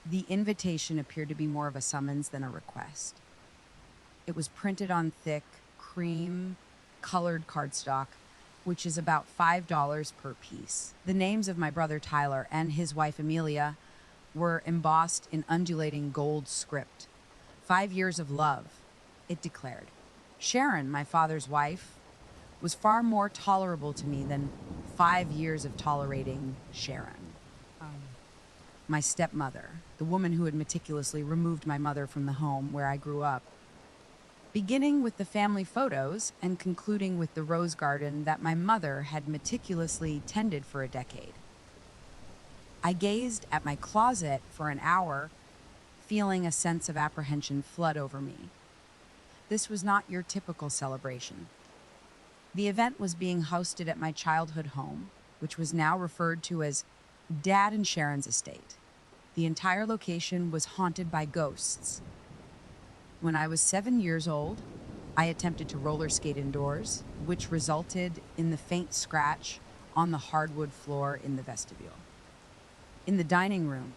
The invitation appeared to be more of a summons than a request. It was printed on thick, cream colored cardstock, which is about $5 per piece. The names of my brother Tyler and his wife Amelia were embossed in undulating gold script. 5 years of love, it declared. Sharon, my father's wife, was far more tolerable to me than 5 years of tolerating Sharon. My stepmother, the woman who had meticulously removed my mother from the home where I grew up, beginning with the family photos and concluding with the rose garden that my mother had meticulously tended for a decade. I gazed at my closet for an hour, feeling a sense of apprehension flood over me. This was not your typical celebration. The event was being hosted at my childhood home, which was now referred to as Dad and Sharon's estate. The entire location was haunted by ghosts. When I was 7 years old, I attempted to roller skate indoors, which resulted in the faint scratch on the hardwood floor in the vestibule. In the dining room,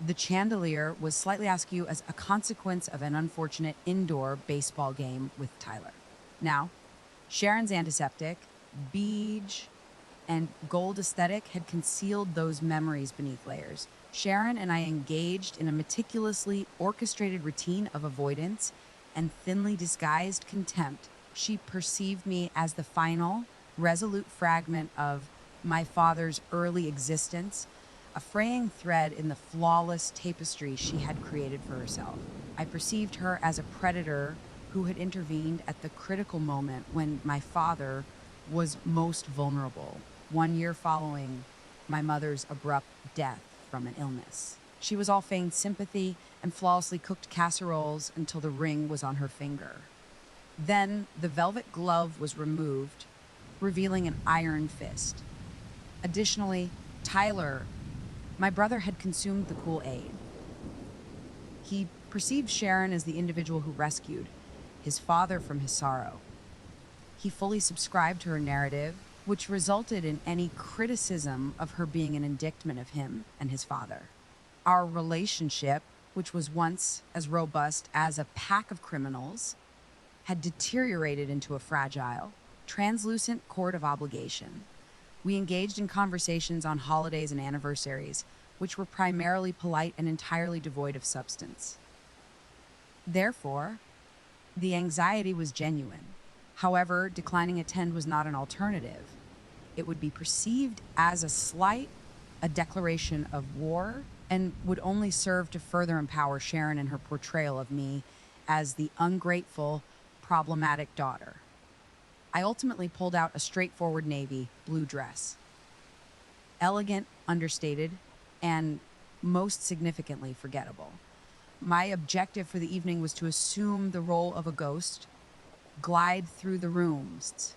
the chandelier was slightly askew as a consequence of an unfortunate indoor baseball game with Tyler. Now, Sharon's antiseptic, beige, and gold aesthetic had concealed those memories beneath layers. Sharon and I engaged in a meticulously orchestrated routine of avoidance and thinly disguised contempt. She perceived me as the final, resolute fragment of my father's early existence, a fraying thread in the flawless tapestry she had created for herself. I perceived her as a predator who had intervened at the critical moment when my father was most vulnerable, 1 year following my mother's abrupt death from an illness. She was all feigned sympathy and flawlessly cooked casseroles until the ring was on her finger. Then the velvet glove was removed, revealing an iron fist. Additionally, Tyler, my brother, had consumed the Kool-Aid. He perceived Sharon as the individual who rescued his father from his sorrow. He fully subscribed to her narrative, which resulted in any criticism of her being an indictment of him and his father. Our relationship, which was once as robust as a pack of criminals, had deteriorated into a fragile, translucent cord of obligation. We engaged in conversations on holidays and anniversaries, which were primarily polite and entirely devoid of substance. Therefore, the anxiety was genuine. However, declining attend was not an alternative. It would be perceived as a slight, a declaration of war, and would only serve to further empower Sharon in her portrayal of me as the ungrateful, problematic daughter. I ultimately pulled out a straightforward navy blue dress. Elegant, understated, and most significantly forgettable. My objective for the evening was to assume the role of a ghost, glide through the rooms,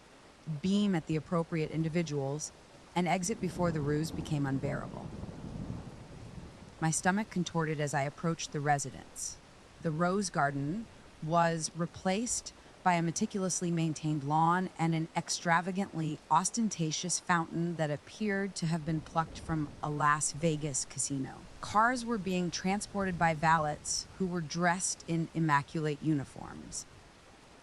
beam at the appropriate individuals, and exit before the ruse became unbearable. My stomach contorted as I approached the residence. The rose garden was replaced by a meticulously maintained lawn and an extravagantly ostentatious fountain that appeared to have been plucked from a Las Vegas casino. Cars were being transported by valets who were dressed in immaculate uniforms.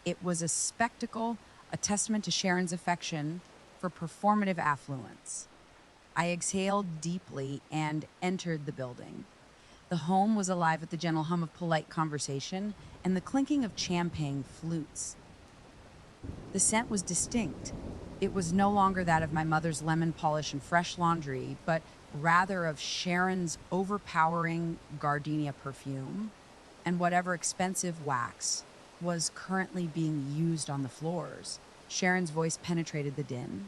It was a spectacle, a testament to Sharon's affection for performative affluence. I exhaled deeply and entered the building. The home was alive with the gentle hum of polite conversation and the clinking of champagne flutes. The scent was distinct. It was no longer that of my mother's lemon polish and fresh laundry, but rather of Sharon's overpowering gardenia perfume and whatever expensive wax was currently being used on the floors. Sharon's voice penetrated the din.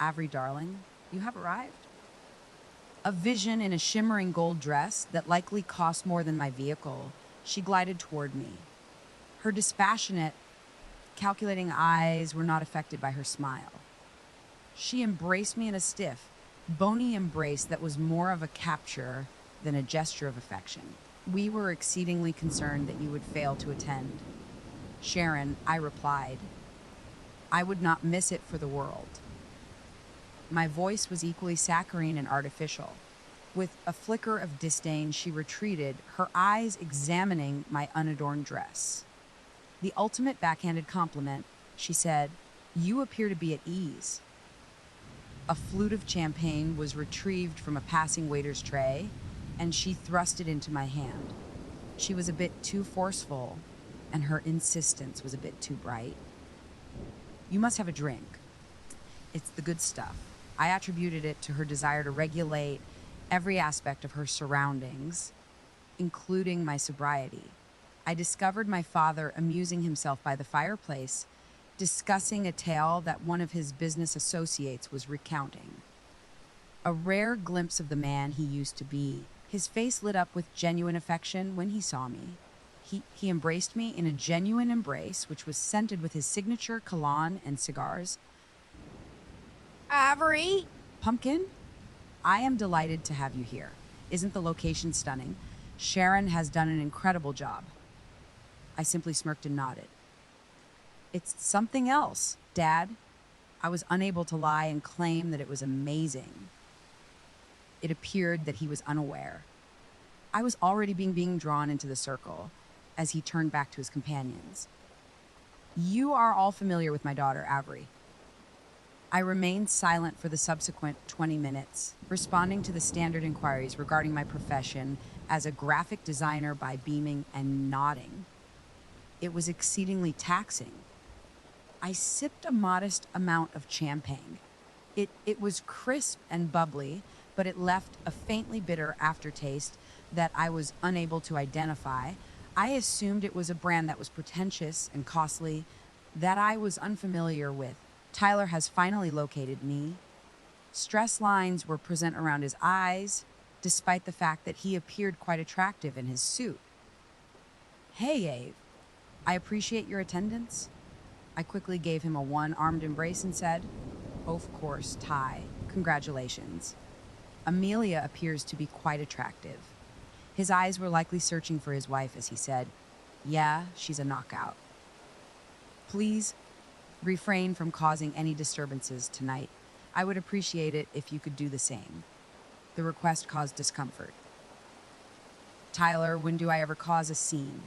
"Avery, darling, you have arrived." A vision in a shimmering gold dress that likely cost more than my vehicle, she glided toward me. Her dispassionate, calculating eyes were not affected by her smile. She embraced me in a stiff, bony embrace that was more of a capture than a gesture of affection. "We were exceedingly concerned that you would fail to attend." "Sharon," I replied, "I would not miss it for the world." My voice was equally saccharine and artificial. With a flicker of disdain, she retreated, her eyes examining my unadorned dress. The ultimate backhanded compliment, she said, "You appear to be at ease." A flute of champagne was retrieved from a passing waiter's tray, and she thrust it into my hand. She was a bit too forceful, and her insistence was a bit too bright. "You must have a drink. It's the good stuff." I attributed it to her desire to regulate every aspect of her surroundings, including my sobriety. I discovered my father amusing himself by the fireplace, discussing a tale that one of his business associates was recounting. A rare glimpse of the man he used to be. His face lit up with genuine affection when he saw me. He embraced me in a genuine embrace, which was scented with his signature cologne and cigars. "Avery?" "Pumpkin, I am delighted to have you here. Isn't the location stunning? Sharon has done an incredible job." I simply smirked and nodded. "It's something else, Dad." I was unable to lie and claim that it was amazing. It appeared that he was unaware. I was already being drawn into the circle as he turned back to his companions. "You are all familiar with my daughter, Avery." I remained silent for the subsequent 20 minutes, responding to the standard inquiries regarding my profession as a graphic designer by beaming and nodding. It was exceedingly taxing. I sipped a modest amount of champagne. It was crisp and bubbly, but it left a faintly bitter aftertaste that I was unable to identify. I assumed it was a brand that was pretentious and costly, that I was unfamiliar with. Tyler has finally located me. Stress lines were present around his eyes, despite the fact that he appeared quite attractive in his suit. "Hey, Abe, I appreciate your attendance." I quickly gave him a one-armed embrace and said, "Of course, Ty. Congratulations." Amelia appears to be quite attractive. His eyes were likely searching for his wife as he said, "Yeah, she's a knockout. Please refrain from causing any disturbances tonight. I would appreciate it if you could do the same." The request caused discomfort. "Tyler, when do I ever cause a scene?"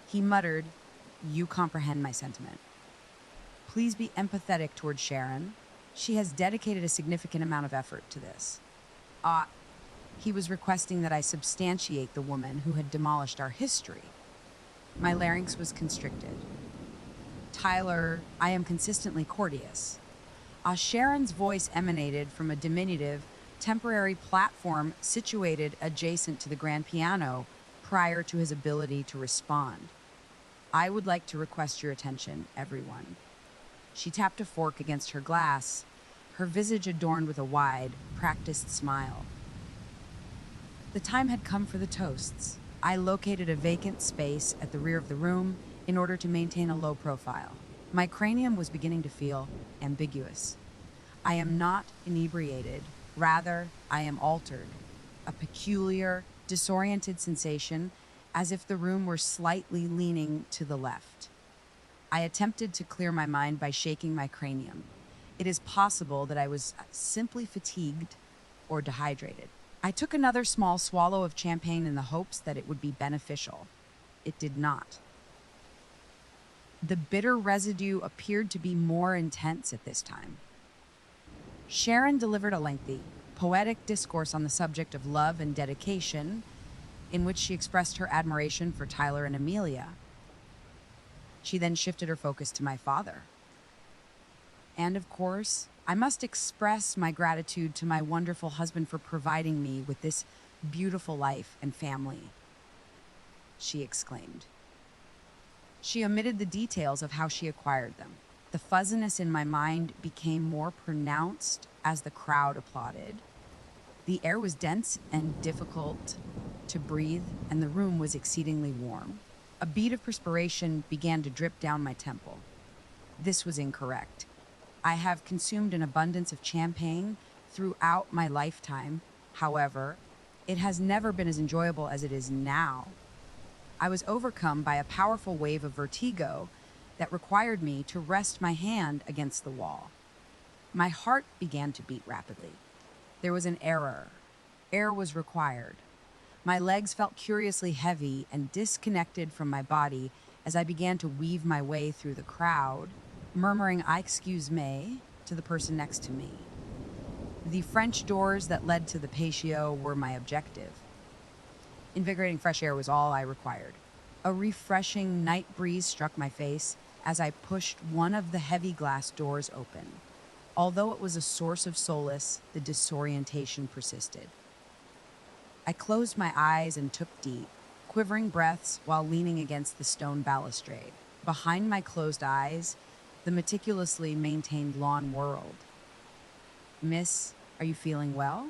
He muttered, "You comprehend my sentiment. Please be empathetic towards Sharon. She has dedicated a significant amount of effort to this." He was requesting that I substantiate the woman who had demolished our history. My larynx was constricted. "Tyler, I am consistently courteous." Sharon's voice emanated from a diminutive, temporary platform situated adjacent to the grand piano prior to his ability to respond. "I would like to request your attention, everyone." She tapped a fork against her glass, her visage adorned with a wide, practiced smile. The time had come for the toasts. I located a vacant space at the rear of the room in order to maintain a low profile. My cranium was beginning to feel ambiguous. I am not inebriated. Rather, I am altered. A peculiar, disoriented sensation, as if the room were slightly leaning to the left. I attempted to clear my mind by shaking my cranium. It is possible that I was simply fatigued or dehydrated. I took another small swallow of champagne in the hopes that it would be beneficial. It did not. The bitter residue appeared to be more intense at this time. Sharon delivered a lengthy, poetic discourse on the subject of love and dedication, in which she expressed her admiration for Tyler and Amelia. She then shifted her focus to my father. And of course, I must express my gratitude to my wonderful husband for providing me with this beautiful life and family, she exclaimed. She omitted the details of how she acquired them. The fuzziness in my mind became more pronounced as the crowd applauded. The air was dense and difficult to breathe, and the room was exceedingly warm. A bead of perspiration began to drip down my temple. This was incorrect. I have consumed an abundance of champagne throughout my lifetime. However, it has never been as enjoyable as it is now. I was overcome by a powerful wave of vertigo that required me to rest my hand against the wall. My heart began to beat rapidly. There was an error Air was required. My legs felt curiously heavy and disconnected from my body as I began to weave my way through the crowd, murmuring, "I excuse me," to the person next to me. The French doors that led to the patio were my objective. Invigorating fresh air was all I required. A refreshing night breeze struck my face as I pushed one of the heavy glass doors open. Although it was a source of solace, the disorientation persisted. I closed my eyes and took deep, quivering breaths while leaning against the stone balustrade. Behind my closed eyes, the meticulously maintained lawn whirled. "Miss, are you feeling well?"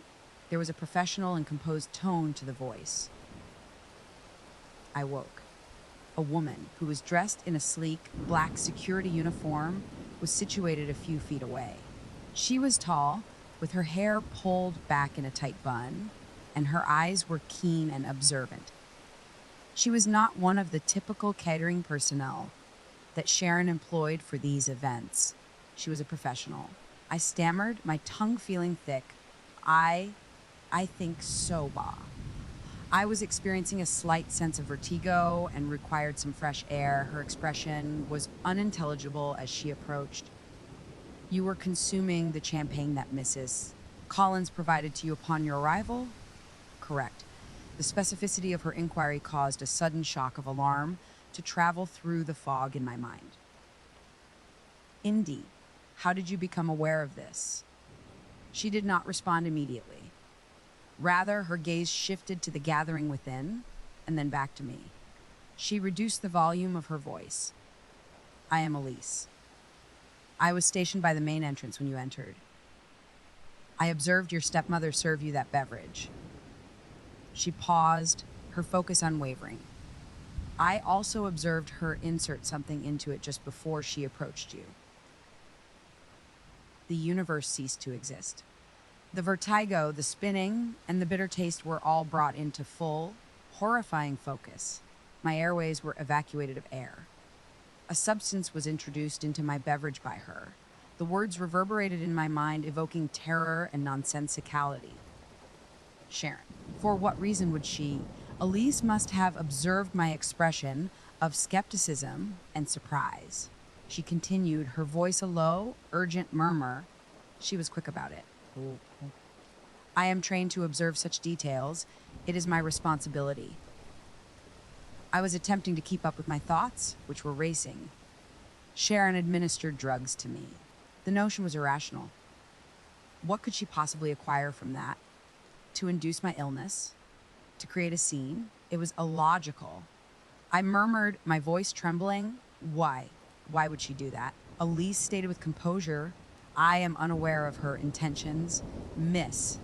There was a professional and composed tone to the voice. I woke. A woman who was dressed in a sleek, black security uniform was situated a few feet away. She was tall, with her hair pulled back in a tight bun, and her eyes were keen and observant. She was not one of the typical catering personnel that Sharon employed for these events. She was a professional. I stammered, my tongue feeling thick. I think so, ba. I was experiencing a slight sense of vertigo and required some fresh air. Her expression was unintelligible as she approached. "You were consuming the champagne that Mrs. Collins provided to you upon your arrival?" "Correct." The specificity of her inquiry caused a sudden shock of alarm to travel through the fog in my mind. "Indeed. How did you become aware of this?" She did not respond immediately. Rather, her gaze shifted to the gathering within and then back to me. She reduced the volume of her voice. "I am Elise. I was stationed by the main entrance when you entered. I observed your stepmother serve you that beverage." She paused, her focus unwavering. "I also observed her insert something into it just before she approached you." The universe ceased to exist. The vertigo, the spinning, and the bitter taste were all brought into full, horrifying focus. My airways were evacuated of air. A substance was introduced into my beverage by her. The words reverberated in my mind, evoking terror and nonsensicality. "Sharon. For what reason would she?" Elise must have observed my expression of skepticism and surprise. She continued, her voice a low, urgent murmur. She was quick about it. "I am trained to observe such details. It is my responsibility." I was attempting to keep up with my thoughts, which were racing. Sharon administered drugs to me. The notion was irrational. What could she possibly acquire from that? To induce my illness? To create a scene? It was illogical. I murmured, my voice trembling, "Why? Why would she do that?" Elise stated with composure, "I am unaware of her intentions, miss.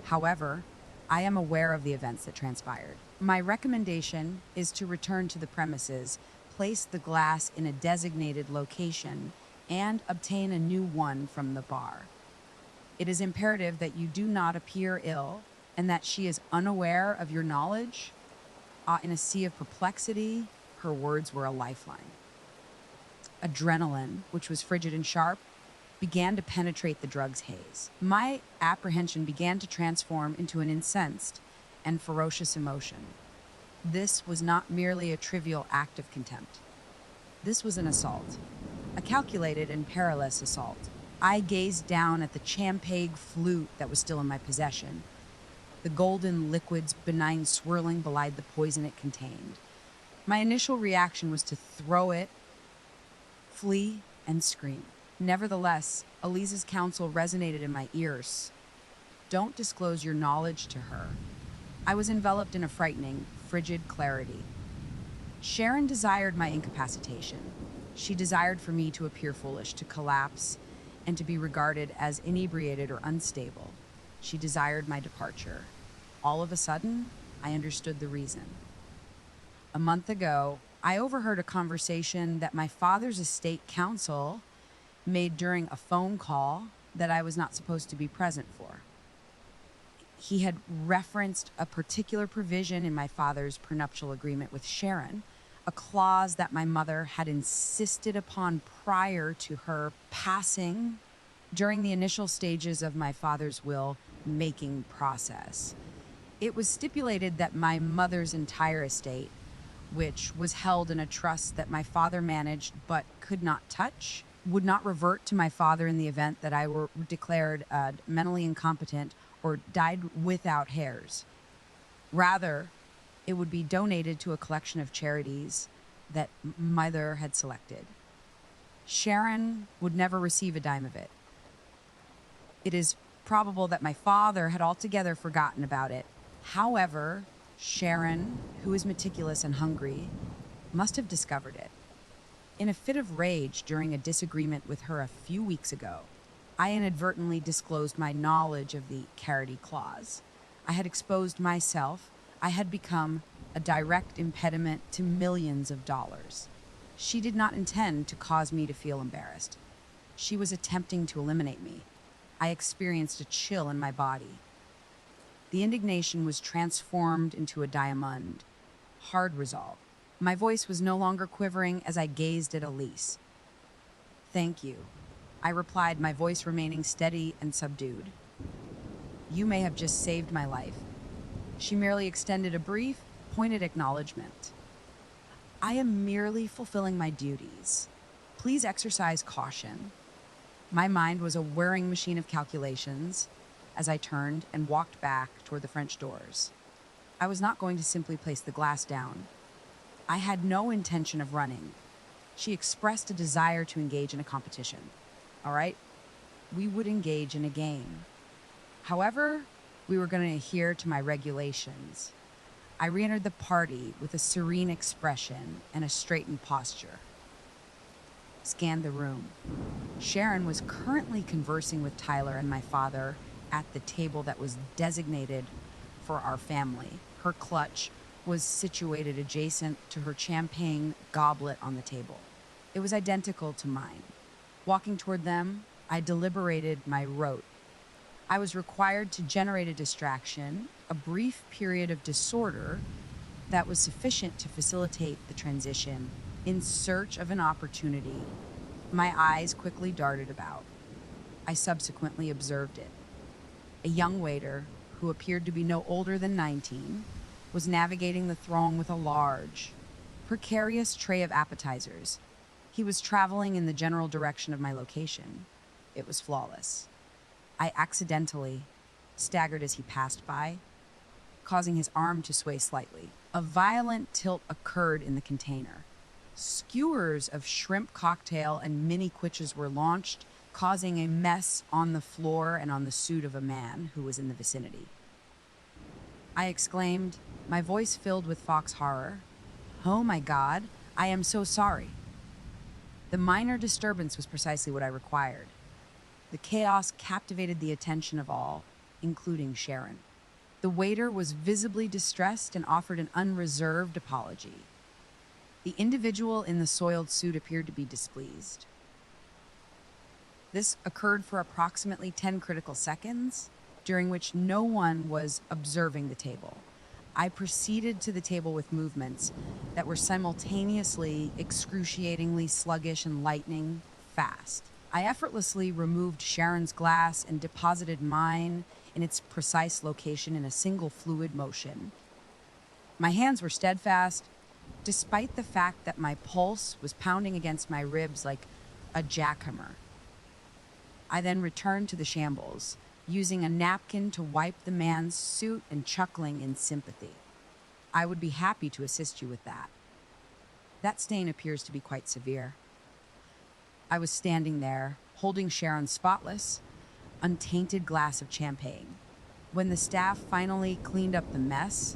However, I am aware of the events that transpired. My recommendation is to return to the premises, place the glass in a designated location, and obtain a new one from the bar. It is imperative that you do not appear ill and that she is unaware of your knowledge." In a sea of perplexity, her words were a lifeline. Adrenaline, which was frigid and sharp, began to penetrate the drug's haze. My apprehension began to transform into an incensed and ferocious emotion. This was not merely a trivial act of contempt. This was an assault, a calculated and perilous assault. I gazed down at the champagne flute that was still in my possession. The golden liquid's benign swirling belied the poison it contained. My initial reaction was to throw it, flee, and scream. Nevertheless, Elise's counsel resonated in my ears. "Don't disclose your knowledge to her." I was enveloped in a frightening, frigid clarity. Sharon desired my incapacitation. She desired for me to appear foolish, to collapse, and to be regarded as inebriated or unstable. She desired my departure. All of a sudden, I understood the reason. A month ago, I overheard a conversation that my father's estate counsel made during a phone call that I was not supposed to be present for. He had referenced a particular provision in my father's prenuptial agreement with Sharon, a clause that my mother had insisted upon prior to her passing. During the initial stages of my father's will, making process. It was stipulated that my mother's entire estate, which was held in a trust that my father managed but could not touch, would not revert to my father in the event that I were declared mentally incompetent or died without heirs. Rather, it would be donated to a collection of charities that mother had selected. Sharon would never receive a dime of it. It is probable that my father had altogether forgotten about it. However, Sharon, who is meticulous and hungry, must have discovered it. In a fit of rage during a disagreement with her a few weeks ago, I inadvertently disclosed my knowledge of the carity clause. I had exposed myself. I had become a direct impediment to millions of dollars. She did not intend to cause me to feel embarrassed. She was attempting to eliminate me. I experienced a chill in my body. The indignation was transformed into a diamond, hard resolve. My voice was no longer quivering as I gazed at Elise. "Thank you," I replied, my voice remaining steady and subdued. "You may have just saved my life." She merely extended a brief, pointed acknowledgement. "I am merely fulfilling my duties. Please exercise caution." My mind was a whirring machine of calculations as I turned and walked back toward the French doors. I was not going to simply place the glass down. I had no intention of running. She expressed a desire to engage in a competition. All right, we would engage in a game. However, we were going to adhere to my regulations. I re-entered the party with a serene expression and a straightened posture. Scanned the room. Sharon was currently conversing with Tyler and my father at the table that was designated for our family. Her clutch was situated adjacent to her champagne goblet on the table. It was identical to mine. Walking toward them, I deliberated my route. I was required to generate a distraction, a brief period of disorder that was sufficient to facilitate the transition. In search of an opportunity, my eyes quickly darted about. I subsequently observed it. A young waiter, who appeared to be no older than 19, was navigating the throng with a large, precarious tray of appetizers. He was traveling in the general direction of my location. It was flawless. I accidentally staggered as he passed by, causing his arm to sway slightly. A violent tilt occurred in the container. Skewers of shrimp cocktail and mini quitches were launched, causing a mess on the floor and on the suit of a man who was in the vicinity. I exclaimed, my voice filled with fox horror. "Oh my God, I am so sorry." The minor disturbance was precisely what I required. The chaos captivated the attention of all, including Sharon. The waiter was visibly distressed and offered an unreserved apology. The individual in the soiled suit appeared to be displeased. This occurred for approximately 10 critical seconds, during which no one was observing the table. I proceeded to the table with movements that were simultaneously excruciatingly sluggish and lightning fast. I effortlessly removed Sharon's glass and deposited mine in its precise location in a single fluid motion. My hands were steadfast, despite the fact that my pulse was pounding against my ribs like a jackhammer. I then returned to the shambles, using a napkin to wipe the man's suit and chuckling in sympathy. "I would be happy to assist you with that. That stain appears to be quite severe." I was standing there, holding Sharon's spotless, untainted glass of champagne. When the staff finally cleaned up the mess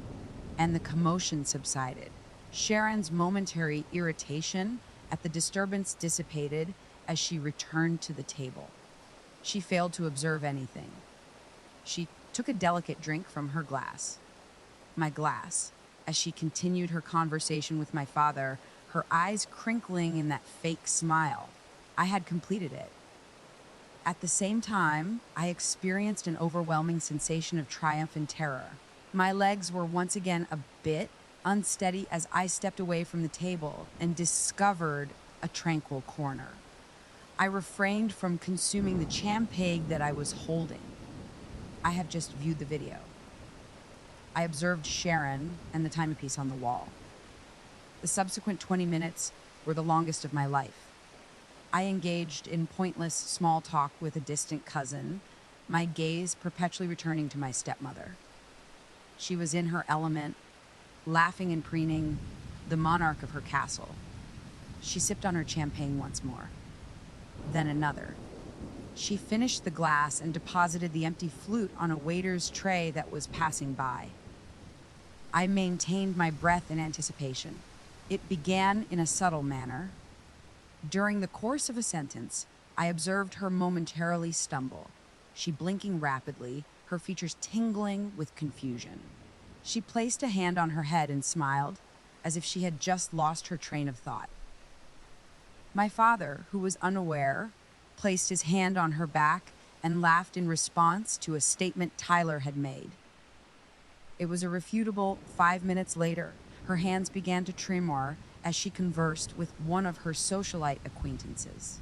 and the commotion subsided, Sharon's momentary irritation at the disturbance dissipated as she returned to the table. She failed to observe anything. She took a delicate drink from her glass, my glass, as she continued her conversation with my father, her eyes crinkling in that fake smile. I had completed it. At the same time, I experienced an overwhelming sensation of triumph and terror. My legs were once again a bit unsteady as I stepped away from the table and discovered a tranquil corner. I refrained from consuming the champagne that I was holding. I have just viewed the video. I observed Sharon and the timepiece on the wall. The subsequent 20 minutes were the longest of my life. I engaged in pointless small talk with a distant cousin, my gaze perpetually returning to my stepmother. She was in her element, laughing and preening, the monarch of her castle. She sipped on her champagne once more, then another. She finished the glass and deposited the empty flute on a waiter's tray that was passing by. I maintained my breath in anticipation. It began in a subtle manner. During the course of a sentence, I observed her momentarily stumble, she blinking rapidly, her features tingling with confusion. She placed a hand on her head and smiled, as if she had just lost her train of thought. My father, who was unaware, placed his hand on her back and laughed in response to a statement Tyler had made. It was a refutable 5 minutes later. Her hands began to tremor as she conversed with one of her socialite acquaintances.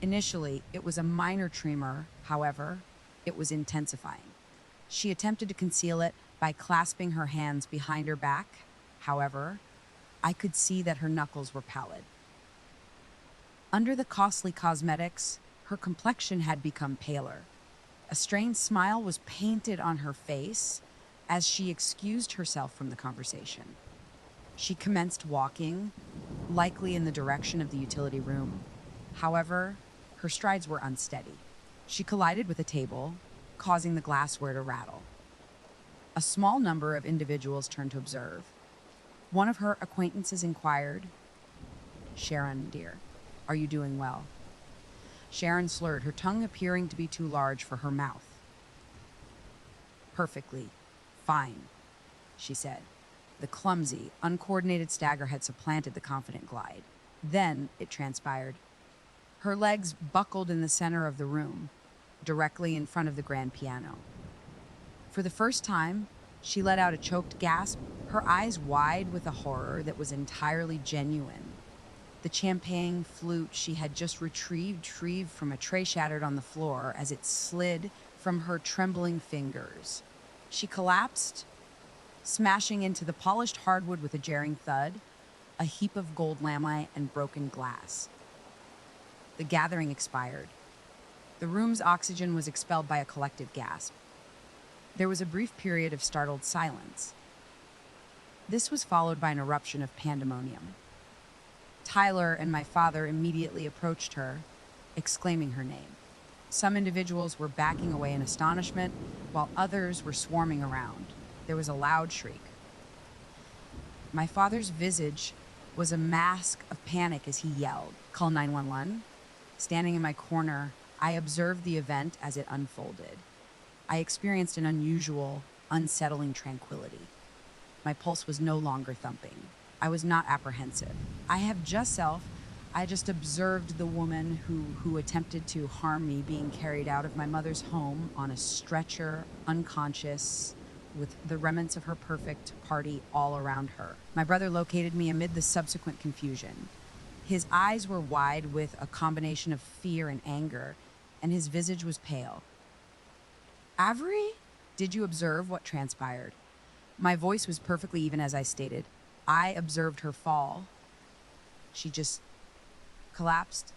Initially, it was a minor tremor, however, it was intensifying. She attempted to conceal it by clasping her hands behind her back. However, I could see that her knuckles were pallid. Under the costly cosmetics, her complexion had become paler. A strained smile was painted on her face as she excused herself from the conversation. She commenced walking, likely in the direction of the utility room. However, her strides were unsteady. She collided with a table, causing the glassware to rattle. A small number of individuals turned to observe. One of her acquaintances inquired, "Sharon, dear, are you doing well?" Sharon slurred, her tongue appearing to be too large for her mouth. "Perfectly fine," she said. The clumsy, uncoordinated stagger had supplanted the confident glide. Then it transpired. Her legs buckled in the center of the room, directly in front of the grand piano. For the first time, she let out a choked gasp, her eyes wide with a horror that was entirely genuine. The champagne flute she had just retrieved from a tray shattered on the floor as it slid from her trembling fingers. She collapsed, smashing into the polished hardwood with a jarring thud, a heap of gold lamellite and broken glass. The gathering expired. The room's oxygen was expelled by a collective gasp. There was a brief period of startled silence. This was followed by an eruption of pandemonium. Tyler and my father immediately approached her, exclaiming her name. Some individuals were backing away in astonishment, while others were swarming around. There was a loud shriek. My father's visage was a mask of panic as he yelled, "Call 911." Standing in my corner, I observed the event as it unfolded. I experienced an unusual, unsettling tranquility. My pulse was no longer thumping. I was not apprehensive. I just observed the woman who attempted to harm me being carried out of my mother's home on a stretcher, unconscious, with the remnants of her perfect party all around her. My brother located me amid the subsequent confusion. His eyes were wide with a combination of fear and anger, and his visage was pale. "Avery, did you observe what transpired?" My voice was perfectly even as I stated. "I observed her fall. She just collapsed,"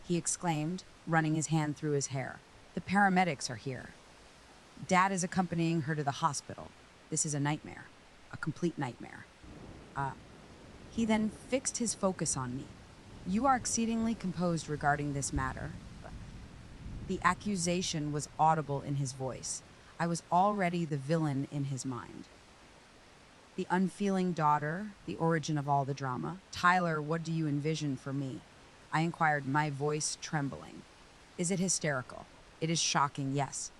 he exclaimed, running his hand through his hair. "The paramedics are here. Dad is accompanying her to the hospital. This is a nightmare, a complete nightmare." He then fixed his focus on me. "You are exceedingly composed regarding this matter." The accusation was audible in his voice. I was already the villain in his mind. The unfeeling daughter, the origin of all the drama. "Tyler, what do you envision for me?" I inquired, my voice trembling. "Is it hysterical?" "It is shocking, yes.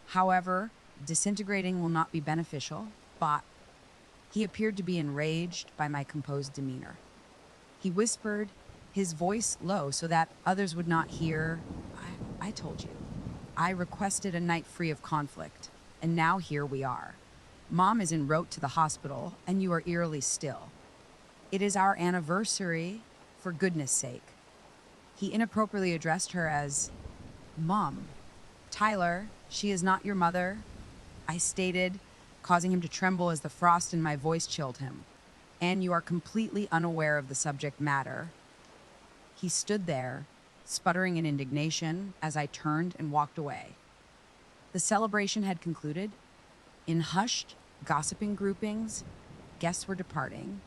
However, disintegrating will not be beneficial, but..." He appeared to be enraged by my composed demeanor. He whispered, his voice low so that others would not hear, I told you. I requested a night free of conflict, and now here we are. Mom is en route to the hospital, and you are eerily still. It is our anniversary, for goodness sake." He inappropriately addressed her as Mom. Tyler, she is not your mother, I stated, causing him to tremble as the frost in my voice chilled him. And you are completely unaware of the subject matter. He stood there, sputtering in indignation as I turned and walked away. The celebration had concluded. In hushed, gossiping groupings, guests were departing.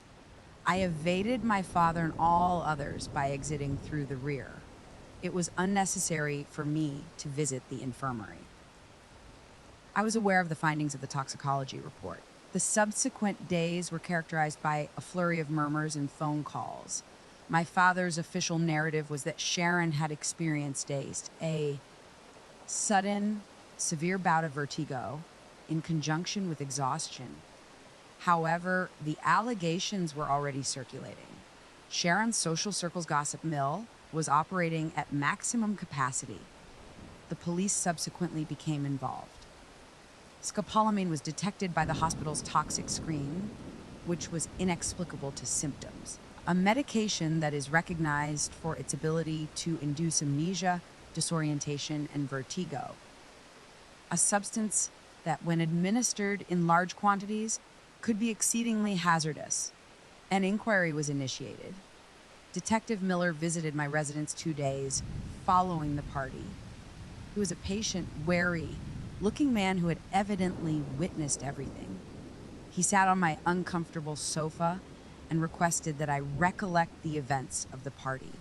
I evaded my father and all others by exiting through the rear. It was unnecessary for me to visit the infirmary. I was aware of the findings of the toxicology report. The subsequent days were characterized by a flurry of murmurs and phone calls. My father's official narrative was that Sharon had experienced a sudden, severe bout of vertigo in conjunction with exhaustion. However, the allegations were already circulating. Sharon's social circles gossip mill was operating at maximum capacity. The police subsequently became involved. Scopolamine was detected by the hospital's toxic screen, which was inexplicable to symptoms. A medication that is recognized for its ability to induce amnesia, disorientation, and vertigo. A substance that, when administered in large quantities, could be exceedingly hazardous. An inquiry was initiated. Detective Miller visited my residence 2 days following the party. He was a patient, wary, looking man who had evidently witnessed everything. He sat on my uncomfortable sofa and requested that I recollect the events of the party.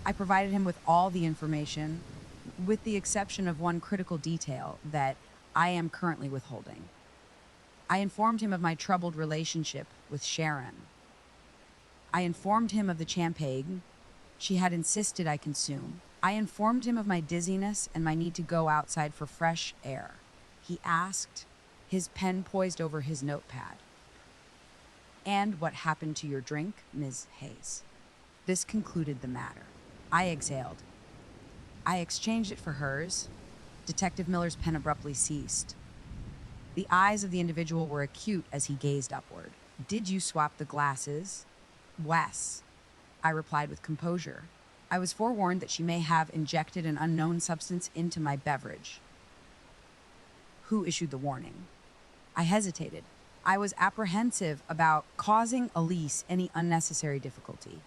I provided him with all the information, with the exception of one critical detail that I am currently withholding. I informed him of my troubled relationship with Sharon. I informed him of the champagne she had insisted I consume. I informed him of my dizziness and my need to go outside for fresh air. He asked, his pen poised over his notepad. And what happened to your drink, Ms. Hayes? This concluded the matter. I exhaled. I exchanged it for hers. Detective Miller's pen abruptly ceased. The eyes of the individual were acute as he gazed upward. Did you swap the glasses? Wes, I replied with composure. I was forewarned that she may have injected an unknown substance into my beverage. Who issued the warning? I hesitated. I was apprehensive about causing Elise any unnecessary difficulty.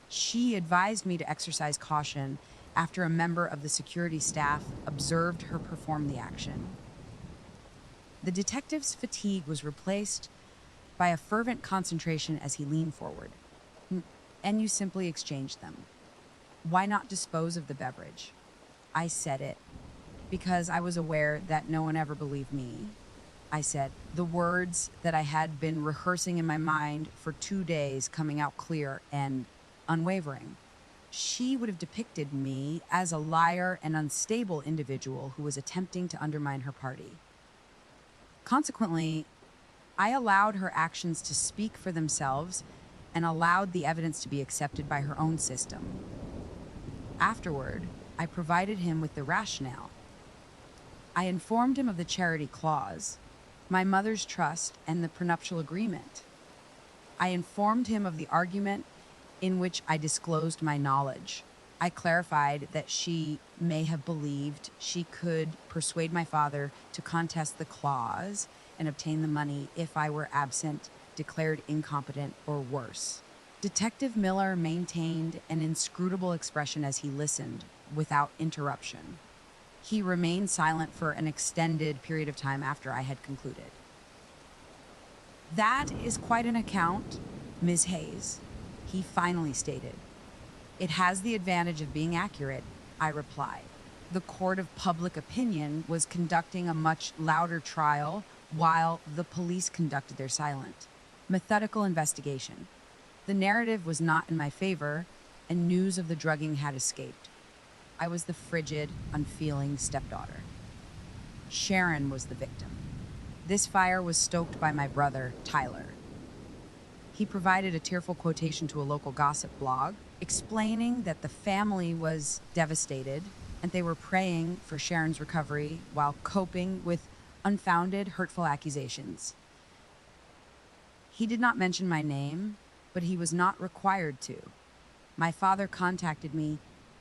She advised me to exercise caution after a member of the security staff observed her perform the action. The detective's fatigue was replaced by a fervent concentration as he leaned forward. And you simply exchanged them. Why not dispose of the beverage? I said it because I was aware that no one ever believed me. I said, the words that I had been rehearsing in my mind for 2 days coming out clear and unwavering. She would have depicted me as a liar and unstable individual who was attempting to undermine her party. Consequently, I allowed her actions to speak for themselves and allowed the evidence to be accepted by her own system. Afterward, I provided him with the rationale. I informed him of the charity clause, my mother's trust, and the prenuptial agreement. I informed him of the argument in which I disclosed my knowledge. I clarified that she may have believed she could persuade my father to contest the clause and obtain the money if I were absent, declared incompetent, or worse. Detective Miller maintained an inscrutable expression as he listened, without interruption. He remained silent for an extended period of time after I had concluded. That is quite an account, Ms. Hayes, he finally stated. It has the advantage of being accurate, I replied. The court of public opinion was conducting a much louder trial while the police conducted their silent, methodical investigation. The narrative was not in my favor, and news of the drugging had escaped. I was the frigid, unfeeling stepdaughter. Sharon was the victim. This fire was stoked by my brother, Tyler. He provided a tearful quotation to a local gossip blog, explaining that the family was devastated and they were praying for Sharon's recovery while coping with unfounded, hurtful accusations. He did not mention my name, but he was not required to. My father contacted me,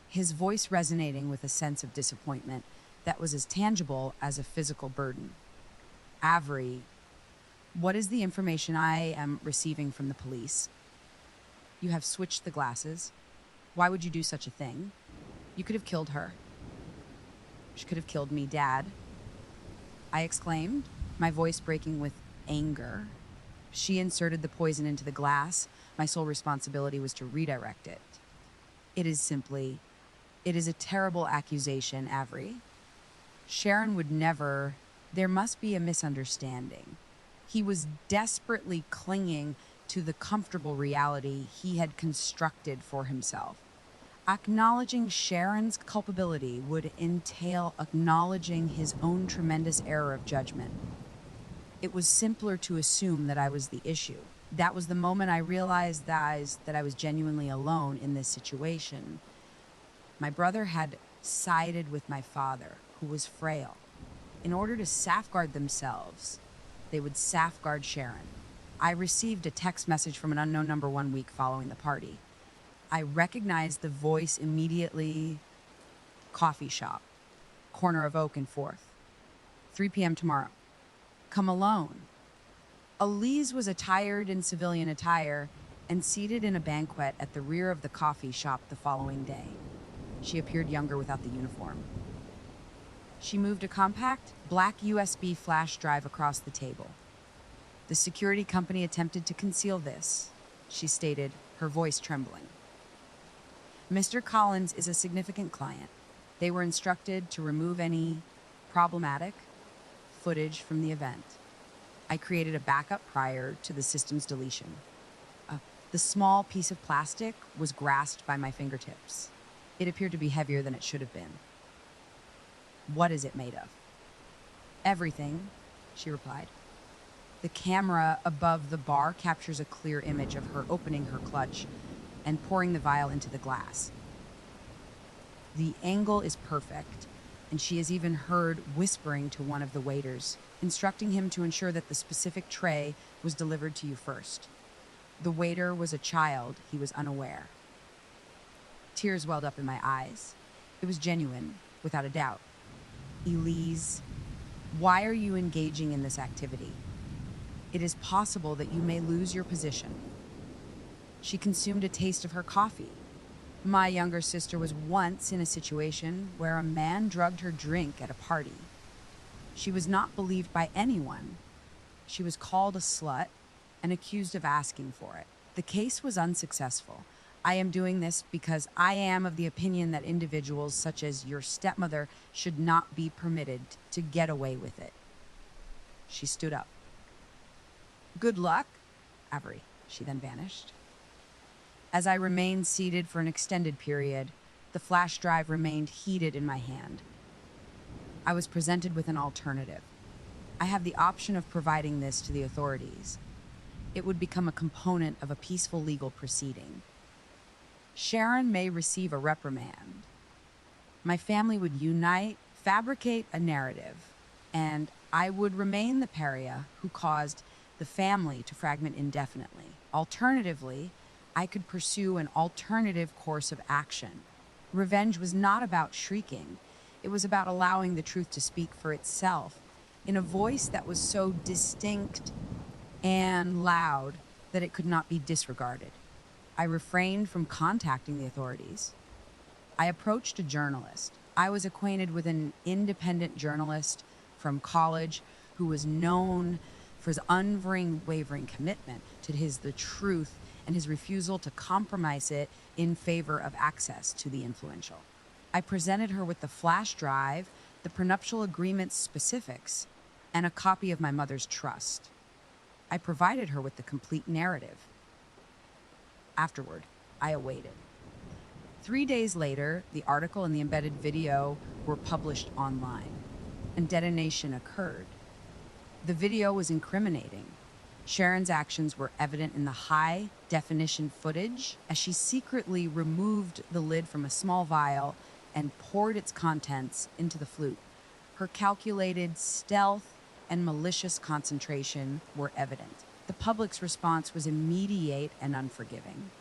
his voice resonating with a sense of disappointment that was as tangible as a physical burden. Avery, what is the information I am receiving from the police? You have switched the glasses. Why would you do such a thing? You could have killed her. She could have killed me, Dad. I exclaimed, my voice breaking with anger. She inserted the poison into the glass. My sole responsibility was to redirect it. It is a terrible accusation, Avery. Sharon would never. There must be a misunderstanding. He was desperately clinging to the comfortable reality he had constructed for himself. Acknowledging Sharon's culpability would entail acknowledging his own tremendous error of judgment. It was simpler to assume that I was the issue. That was the moment I realized that I was genuinely alone in this situation. My brother had sided with my father, who was frail. In order to safeguard themselves, they would safeguard Sharon. I received a text message from an unknown number 1 week following the party. I recognized the voice immediately. Coffee shop, corner of Oak and 4th. 3 p.m. tomorrow. Come alone. Elise was attired in civilian attire and seated in a banquet at the rear of the coffee shop the following day. She appeared younger without the uniform. She moved a compact, black USB flash drive across the table. The security company attempted to conceal this, she stated, her voice trembling. Mr. Collins is a significant client. They were instructed to remove any problematic footage from the event. I created a backup prior to the system's deletion. The small piece of plastic was grasped by my fingertips. It appeared to be heavier than it should have been. What is it made of? Everything, she replied. The camera above the bar captures a clear image of her opening her clutch and pouring the vial into the glass. The angle is perfect, and she is even heard whispering to one of the waiters, instructing him to ensure that the specific tray was delivered to you first. The waiter was a child, he was unaware. Tears welled up in my eyes. It was genuine, without a doubt. Elise, why are you engaging in this activity? It is possible that you may lose your position. She consumed a taste of her coffee. My younger sister was once in a situation where a man drugged her drink at a party. She was not believed by anyone. She was called a slut and accused of asking for it. The case was unsuccessful. I am doing this because I am of the opinion that individuals such as your stepmother should not be permitted to get away with it. She stood up. Good luck, Avery. She then vanished. As I remained seated for an extended period, the flash drive remained heated in my hand. I was presented with an alternative. I have the option of providing this to the authorities. It would become a component of a peaceful legal proceeding. Sharon may receive a reprimand. My family would unite, fabricate a narrative, and I would remain the pariah who caused the family to fragment indefinitely. Alternatively, I could pursue an alternative course of action. Revenge was not about shrieking. It was about allowing the truth to speak for itself in a voice that was so distinct and loud that it could not be disregarded. I refrained from contacting the authorities. I approached a journalist. I was acquainted with an independent journalist from college who was known for his unwavering commitment to the truth and his refusal to compromise it in favor of access to the influential. I presented her with the flash drive, the prenuptial agreement's specifics, and a copy of my mother's trust. I provided her with the complete narrative. Afterward, I awaited. 3 days later, the article and the embedded video were published online, and detonation occurred. The video was incriminating. Sharon's actions were evident in the high-definition footage as she secretly removed the lid from a small vial and poured its contents into the flute. Her calculated stealth and malicious concentration were evident. The public's response was immediate and unforgiving.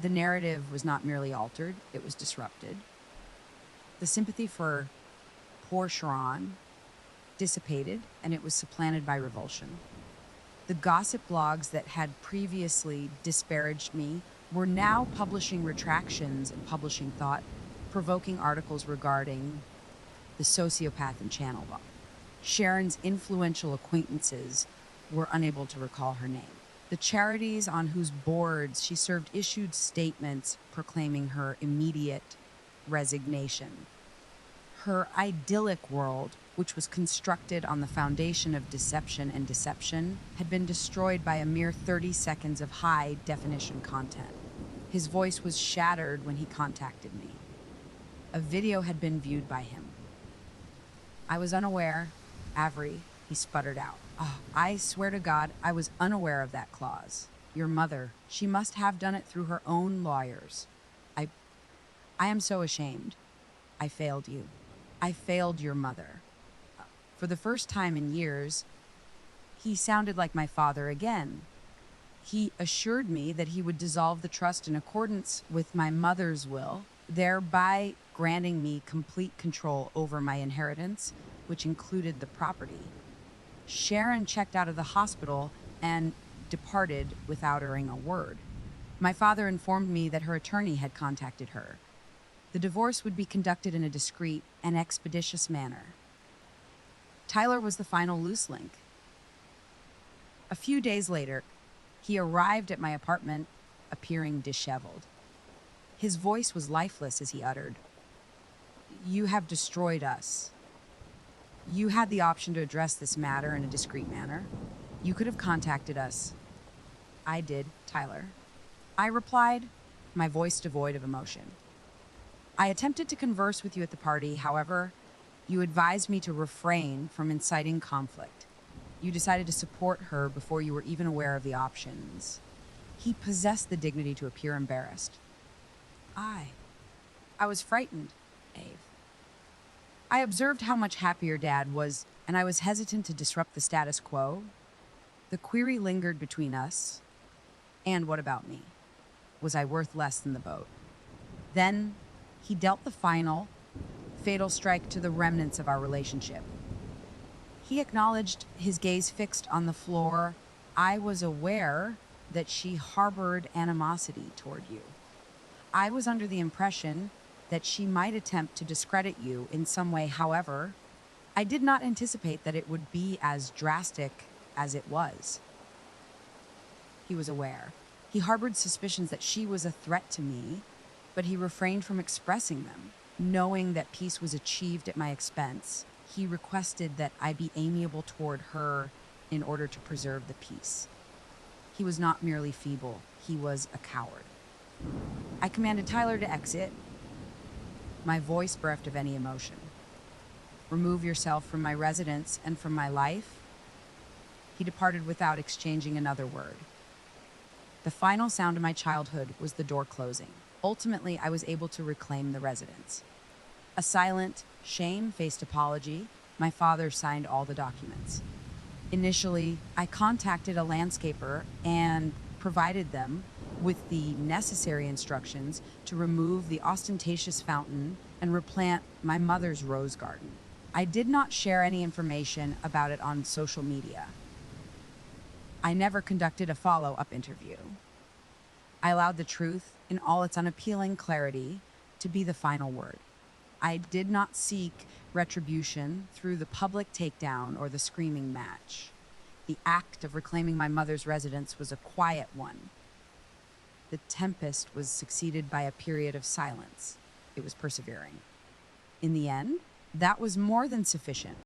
The narrative was not merely altered, it was disrupted. The sympathy for poor Sharon dissipated, and it was supplanted by revulsion. The gossip blogs that had previously disparaged me were now publishing retractions and publishing thought-provoking articles regarding the sociopath and channel bot. Sharon's influential acquaintances were unable to recall her name. The charities on whose boards she served issued statements proclaiming her immediate resignation. Her idyllic world, which was constructed on the foundation of deception and deception, had been destroyed by a mere 30 seconds of high-definition content. His voice was shattered when he contacted me. A video had been viewed by him. I was unaware. Avery, he sputtered out. Oh, I swear to God, I was unaware of that clause. Your mother, she must have done it through her own lawyers. I am so ashamed. I failed you. I failed your mother. For the first time in years, he sounded like my father again. He assured me that he would dissolve the trust in accordance with my mother's will, thereby granting me complete control over my inheritance, which included the property. Sharon checked out of the hospital and departed without uttering a word. My father informed me that her attorney had contacted her. The divorce would be conducted in a discreet and expeditious manner. Tyler was the final loose link. A few days later, he arrived at my apartment, appearing disheveled. His voice was lifeless as he uttered, "You have destroyed us. You had the option to address this matter in a discreet manner. You could have contacted us." "I did, Tyler," I replied, my voice devoid of emotion. "I attempted to converse with you at the party. However, you advised me to refrain from inciting conflict. You decided to support her before you were even aware of the options." He possessed the dignity to appear embarrassed. I was frightened, Ave. I observed how much happier Dad was, and I was hesitant to disrupt the status quo. The query lingered between us. And what about me? Was I worth less than the boat? Then he dealt the final, fatal strike to the remnants of our relationship. He acknowledged, his gaze fixed on the floor. "I was aware that she harbored animosity toward you. I was under the impression that she might attempt to discredit you in some way. However, I did not anticipate that it would be as drastic as it was." He was aware. He harbored suspicions that she was a threat to me, but he refrained from expressing them. Knowing that peace was achieved at my expense, he requested that I be amiable toward her in order to preserve the peace. He was not merely feeble, he was a coward. I commanded Tyler to exit, my voice bereft of any emotion. "Remove yourself from my residence and from my life." He departed without exchanging another word. The final sound of my childhood was the door closing. Ultimately, I was able to reclaim the residence. A silent, shame-faced apology, my father signed all the documents. Initially, I contacted a landscaper and provided them with the necessary instructions to remove the ostentatious fountain and replant my mother's rose garden. I did not share any information about it on social media. I never conducted a follow-up interview. I allowed the truth, in all its unappealing clarity, to be the final word. I did not seek retribution through the public takedown or the screaming match. The act of reclaiming my mother's residence was a quiet one. The tempest was succeeded by a period of silence. It was persevering. In the end, that was more than sufficient.